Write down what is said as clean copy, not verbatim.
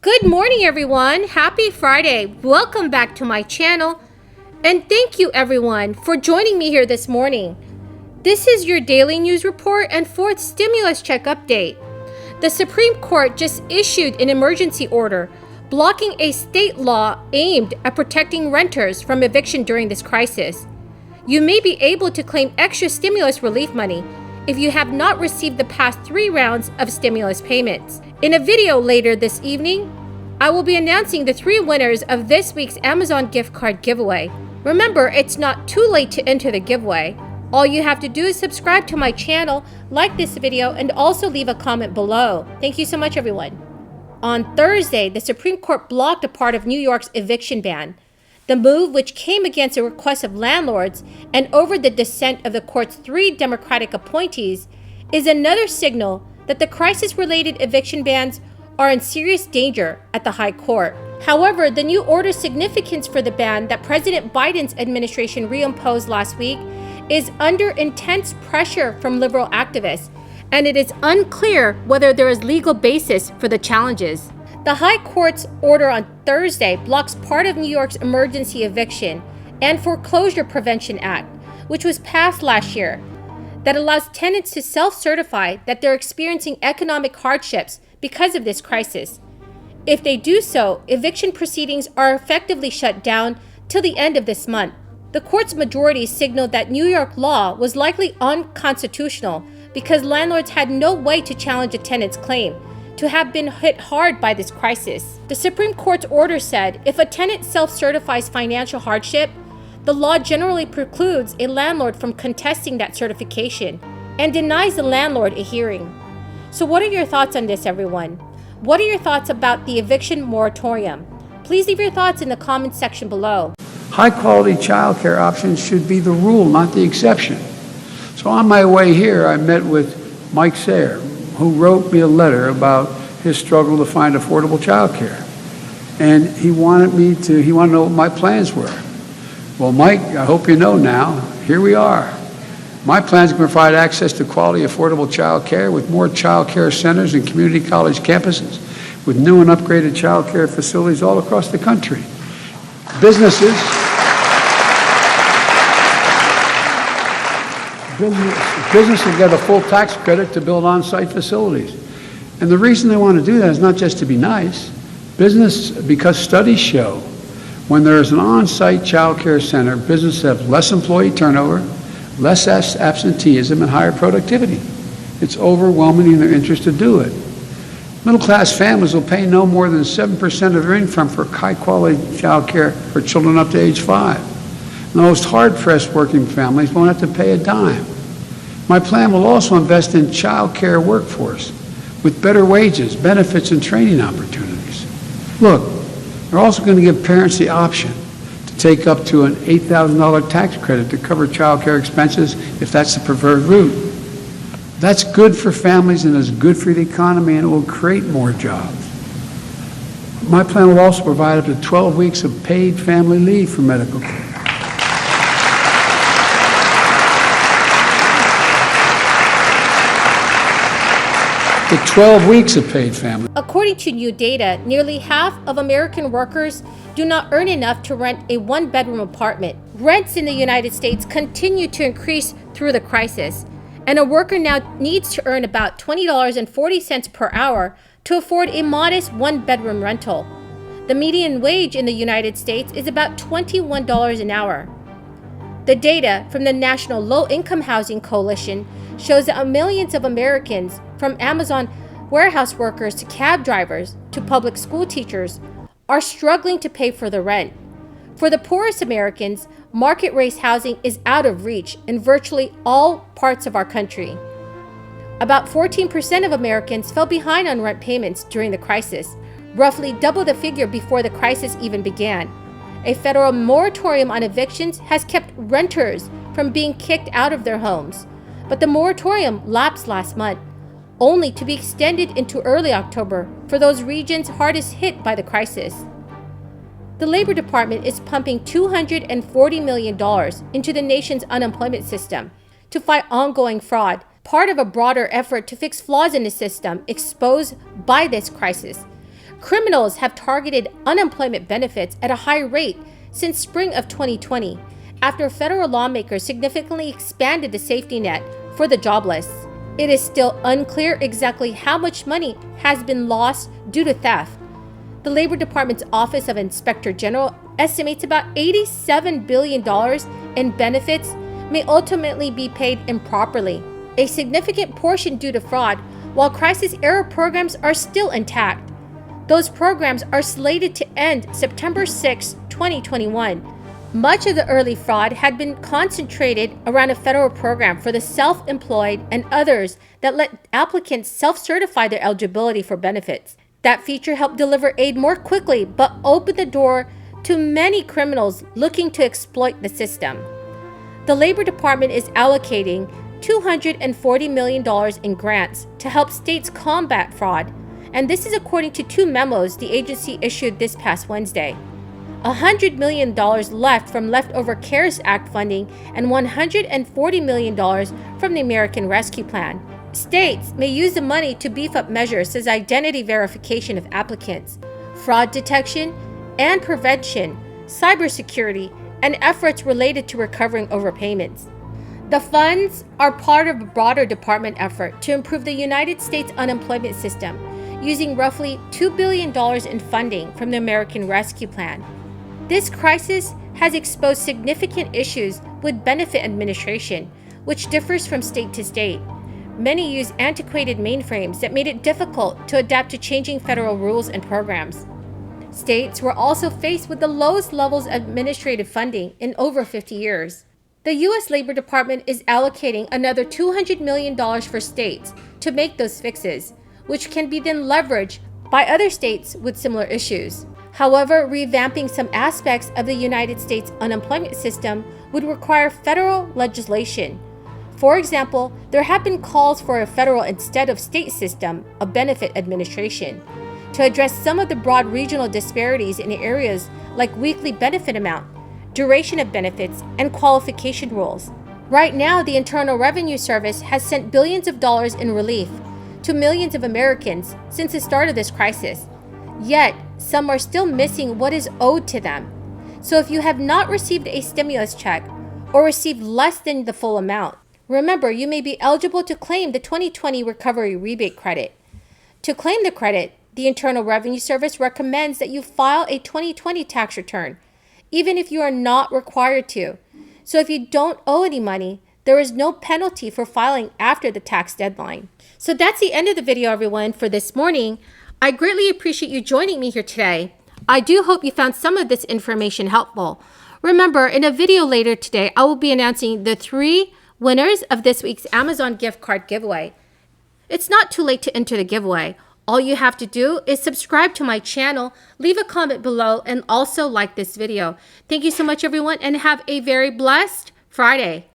Good morning, everyone. Happy Friday. Welcome back to my channel. And thank you, everyone, for joining me here this morning. This is your daily news report and fourth stimulus check update. The Supreme Court just issued an emergency order blocking a state law aimed at protecting renters from eviction during this crisis. You may be able to claim extra stimulus relief money if you have not received the past 3 rounds of stimulus payments. In a video later this evening, I will be announcing the 3 winners of this week's Amazon gift card giveaway. Remember, it's not too late to enter the giveaway. All you have to do is subscribe to my channel, like this video, and also leave a comment below. Thank you so much, everyone. On Thursday, the Supreme Court blocked a part of New York's eviction ban. The move, which came against a request of landlords and over the dissent of the court's 3 Democratic appointees, is another signal that the crisis-related eviction bans are in serious danger at the High Court. However, the new order's significance for the ban that President Biden's administration reimposed last week is under intense pressure from liberal activists, and it is unclear whether there is legal basis for the challenges. The High Court's order on Thursday blocks part of New York's Emergency Eviction and Foreclosure Prevention Act, which was passed last year, that allows tenants to self-certify that they're experiencing economic hardships because of this crisis. If they do so, eviction proceedings are effectively shut down till the end of this month. The court's majority signaled that New York law was likely unconstitutional because landlords had no way to challenge a tenant's claim to have been hit hard by this crisis. The Supreme Court's order said if a tenant self-certifies financial hardship, the law generally precludes a landlord from contesting that certification and denies the landlord a hearing. So what are your thoughts on this, everyone? What are your thoughts about the eviction moratorium? Please leave your thoughts in the comments section below. High-quality childcare options should be the rule, not the exception. So on my way here, I met with Mike Sayre, who wrote me a letter about his struggle to find affordable childcare. And he wanted to know what my plans were. Well, Mike, I hope you know now, here we are. My plans are to provide access to quality, affordable child care with more child care centers and community college campuses, with new and upgraded child care facilities all across the country. Businesses will get a full tax credit to build on-site facilities. And the reason they want to do that is not just to be nice. Because studies show when there is an on-site child care center, businesses have less employee turnover, less absenteeism, and higher productivity. It's overwhelming in their interest to do it. Middle-class families will pay no more than 7% of their income for high-quality child care for children up to age 5. And the most hard-pressed working families won't have to pay a dime. My plan will also invest in child care workforce with better wages, benefits, and training opportunities. Look, they're also going to give parents the option to take up to an $8,000 tax credit to cover child care expenses if that's the preferred route. That's good for families and is good for the economy, and it will create more jobs. My plan will also provide up to 12 weeks of paid family leave for medical care. To 12 weeks of paid family. According to new data, nearly half of American workers do not earn enough to rent a 1-bedroom apartment. Rents in the United States continue to increase through the crisis, and a worker now needs to earn about $20.40 per hour to afford a modest 1-bedroom rental. The median wage in the United States is about $21 an hour. The data from the National Low-Income Housing Coalition shows that millions of Americans, from Amazon warehouse workers to cab drivers to public school teachers, are struggling to pay for the rent. For the poorest Americans, market-rate housing is out of reach in virtually all parts of our country. About 14% of Americans fell behind on rent payments during the crisis, roughly double the figure before the crisis even began. A federal moratorium on evictions has kept renters from being kicked out of their homes, but the moratorium lapsed last month, only to be extended into early October for those regions hardest hit by the crisis. The Labor Department is pumping $240 million into the nation's unemployment system to fight ongoing fraud, part of a broader effort to fix flaws in the system exposed by this crisis. Criminals have targeted unemployment benefits at a high rate since spring of 2020, after federal lawmakers significantly expanded the safety net for the jobless. It is still unclear exactly how much money has been lost due to theft. The Labor Department's Office of Inspector General estimates about $87 billion in benefits may ultimately be paid improperly, a significant portion due to fraud, while crisis-era programs are still intact. Those programs are slated to end September 6, 2021. Much of the early fraud had been concentrated around a federal program for the self-employed and others that let applicants self-certify their eligibility for benefits. That feature helped deliver aid more quickly, but opened the door to many criminals looking to exploit the system. The Labor Department is allocating $240 million in grants to help states combat fraud, and this is according to 2 memos the agency issued this past Wednesday. $100 million left from leftover CARES Act funding and $140 million from the American Rescue Plan. States may use the money to beef up measures such as identity verification of applicants, fraud detection and prevention, cybersecurity, and efforts related to recovering overpayments. The funds are part of a broader department effort to improve the United States unemployment system, using roughly $2 billion in funding from the American Rescue Plan. This crisis has exposed significant issues with benefit administration, which differs from state to state. Many use antiquated mainframes that made it difficult to adapt to changing federal rules and programs. States were also faced with the lowest levels of administrative funding in over 50 years. The U.S. Labor Department is allocating another $200 million for states to make those fixes, which can be then leveraged by other states with similar issues. However, revamping some aspects of the United States unemployment system would require federal legislation. For example, there have been calls for a federal instead of state system of benefit administration to address some of the broad regional disparities in areas like weekly benefit amount, duration of benefits, and qualification rules. Right now, the Internal Revenue Service has sent billions of dollars in relief to millions of Americans since the start of this crisis. Yet, some are still missing what is owed to them. So if you have not received a stimulus check or received less than the full amount, remember you may be eligible to claim the 2020 Recovery Rebate Credit. To claim the credit, the Internal Revenue Service recommends that you file a 2020 tax return, even if you are not required to. So if you don't owe any money, there is no penalty for filing after the tax deadline. So that's the end of the video, everyone, for this morning. I greatly appreciate you joining me here today. I do hope you found some of this information helpful. Remember, in a video later today, I will be announcing the 3 winners of this week's Amazon gift card giveaway. It's not too late to enter the giveaway. All you have to do is subscribe to my channel, leave a comment below, and also like this video. Thank you so much, everyone, and have a very blessed Friday.